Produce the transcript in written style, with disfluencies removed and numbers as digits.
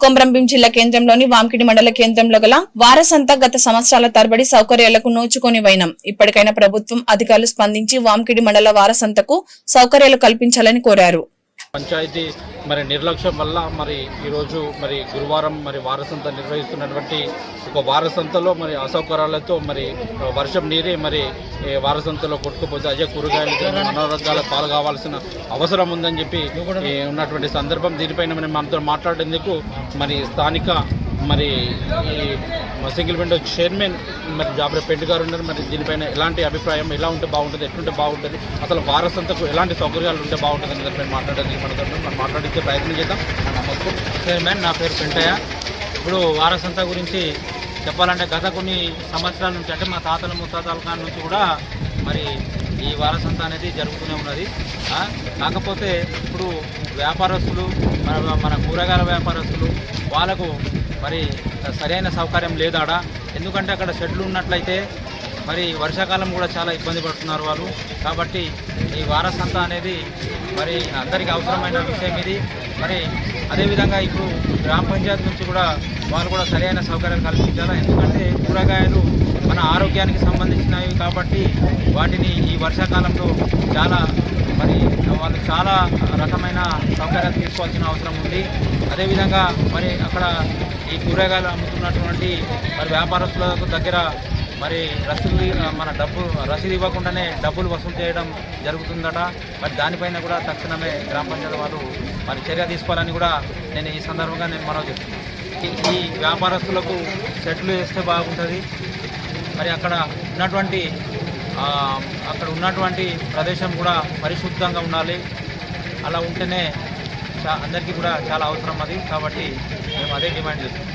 కొమరంభీం జిల్లా కేంద్రంలోని వాంకిడి మండల కేంద్రంలో గల వారసంత గత సంవత్సరాల తరబడి సౌకర్యాలకు నోచుకొని వైనం. ఇప్పటికైనా ప్రభుత్వం అధికారులు స్పందించి వాంకిడి మండల వారసంతకు సౌకర్యాలు కల్పించాలని కోరారు. పంచాయతీ నిర్లక్ష్యం వల్ల ఈరోజు గురువారం వారసంత నిర్వహిస్తున్నటువంటి ఒక వారసంతలో అసౌకర్యాలతో వర్షం నీరే వారసంతలో కొట్టుకుపోతే అజయ్ కూరగాయలు మనోరగాలకు పాలు కావాల్సిన అవసరం ఉందని చెప్పి ఉన్నటువంటి సందర్భం. దీనిపైన మనతో మాట్లాడేందుకు స్థానిక ఈ సింగిల్ విండో చైర్మన్ జాబ్రే పెంట్ గారు ఉన్నారు. దీనిపైన ఎలాంటి అభిప్రాయం, ఎలా ఉంటే బాగుంటుంది, ఎట్లుంటే బాగుంటుంది, అసలు వారసంతకు ఎలాంటి సౌకర్యాలు ఉంటే బాగుంటుంది అనే దానిపైన మాట్లాడేందుకు మనం మాట్లాడించే ప్రయత్నం చేద్దాం. నమస్తే చైర్మన్, నా పేరు పెంటయ్య. ఇప్పుడు వారసంత గురించి చెప్పాలంటే గత కొన్ని సంవత్సరాల నుంచి, అంటే మా తాతల ముత్తాతల కాడ నుంచి కూడా ఈ వారసంత అనేది జరుగుతూనే ఉన్నది. కాకపోతే ఇప్పుడు వ్యాపారస్తులు, మన కూరగాయల వ్యాపారస్తులు వాళ్ళకు సరైన సౌకర్యం లేదాడ. ఎందుకంటే అక్కడ షెడ్లు ఉన్నట్లయితే వర్షాకాలం కూడా చాలా ఇబ్బంది పడుతున్నారు వాళ్ళు. కాబట్టి ఈ వారసంత అనేది అందరికీ అవసరమైన విషయం ఇది. అదేవిధంగా ఇప్పుడు గ్రామ పంచాయతీ నుంచి కూడా వాళ్ళు కూడా సరైన సౌకర్యాలు కల్పించాలి. ఎందుకంటే కూరగాయలు మన ఆరోగ్యానికి సంబంధించినవి కాబట్టి వాటిని ఈ వర్షాకాలంలో వాళ్ళు చాలా రకమైన సౌకర్యాలు తీసుకోవాల్సిన అవసరం ఉంది. అదేవిధంగా అక్కడ ఈ కూరగాయలు అమ్ముతున్నటువంటి వ్యాపారస్తుల దగ్గర రసీదు ఇవ్వకుండానే డబ్బులు వసూలు చేయడం జరుగుతుందట. దానిపైన కూడా తక్షణమే గ్రామ పంచాయతీ వాళ్ళు చర్య తీసుకోవాలని కూడా నేను ఈ సందర్భంగా మనవి చేస్తున్నాను. ఈ వ్యాపారస్తులకు సెట్లు వేస్తే బాగుంటుంది. అక్కడ ఉన్నటువంటి ప్రదేశం కూడా పరిశుద్ధంగా ఉండాలి. అలా ఉంటేనే అందరికీ కూడా చాలా అవసరం అది. కాబట్టి మేము అదే డిమాండ్ చేస్తున్నాం.